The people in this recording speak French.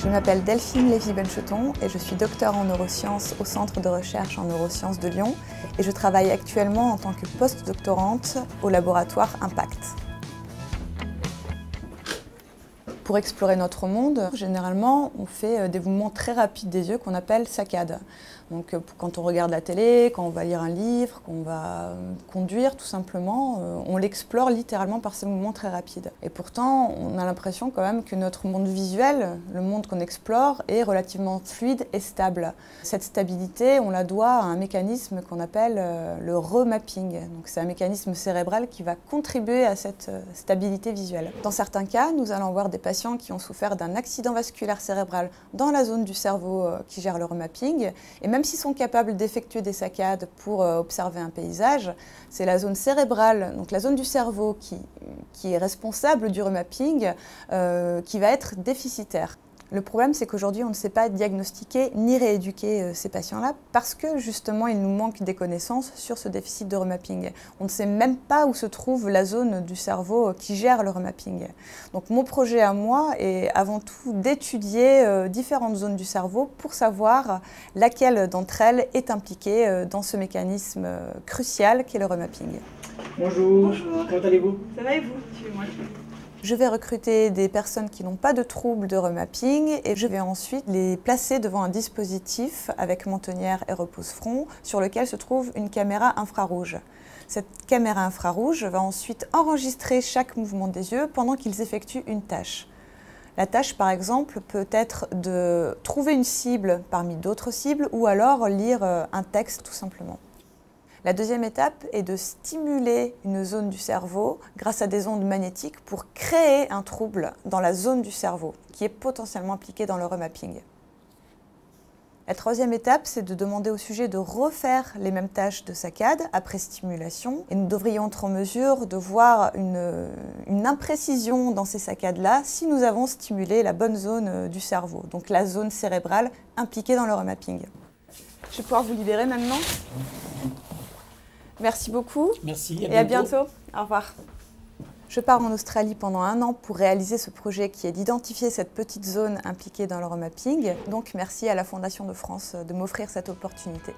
Je m'appelle Delphine Lévy-Bencheton et je suis docteure en neurosciences au Centre de recherche en neurosciences de Lyon et je travaille actuellement en tant que post-doctorante au laboratoire Impact. Pour explorer notre monde, généralement, on fait des mouvements très rapides des yeux qu'on appelle saccades. Donc, quand on regarde la télé, quand on va lire un livre, qu'on va conduire, tout simplement, on l'explore littéralement par ces mouvements très rapides. Et pourtant, on a l'impression quand même que notre monde visuel, le monde qu'on explore, est relativement fluide et stable. Cette stabilité, on la doit à un mécanisme qu'on appelle le remapping. Donc, c'est un mécanisme cérébral qui va contribuer à cette stabilité visuelle. Dans certains cas, nous allons voir des patients qui ont souffert d'un accident vasculaire cérébral dans la zone du cerveau qui gère le remapping. Et même s'ils sont capables d'effectuer des saccades pour observer un paysage, c'est la zone cérébrale, donc la zone du cerveau qui est responsable du remapping, qui va être déficitaire. Le problème, c'est qu'aujourd'hui, on ne sait pas diagnostiquer ni rééduquer ces patients-là parce que, justement, il nous manque des connaissances sur ce déficit de remapping. On ne sait même pas où se trouve la zone du cerveau qui gère le remapping. Donc, mon projet à moi est avant tout d'étudier différentes zones du cerveau pour savoir laquelle d'entre elles est impliquée dans ce mécanisme crucial qu'est le remapping. Bonjour, comment allez-vous? Ça va et vous? Suivez-moi. Je vais recruter des personnes qui n'ont pas de troubles de remapping et je vais ensuite les placer devant un dispositif avec mentonnière et repose-front sur lequel se trouve une caméra infrarouge. Cette caméra infrarouge va ensuite enregistrer chaque mouvement des yeux pendant qu'ils effectuent une tâche. La tâche, par exemple, peut être de trouver une cible parmi d'autres cibles ou alors lire un texte tout simplement. La deuxième étape est de stimuler une zone du cerveau grâce à des ondes magnétiques pour créer un trouble dans la zone du cerveau qui est potentiellement impliquée dans le remapping. La troisième étape, c'est de demander au sujet de refaire les mêmes tâches de saccade après stimulation. Et nous devrions être en mesure de voir une imprécision dans ces saccades-là si nous avons stimulé la bonne zone du cerveau, donc la zone cérébrale impliquée dans le remapping. Je vais pouvoir vous libérer maintenant. Merci beaucoup. Merci, et à bientôt. Au revoir. Je pars en Australie pendant 1 an pour réaliser ce projet qui est d'identifier cette petite zone impliquée dans le remapping. Donc merci à la Fondation de France de m'offrir cette opportunité.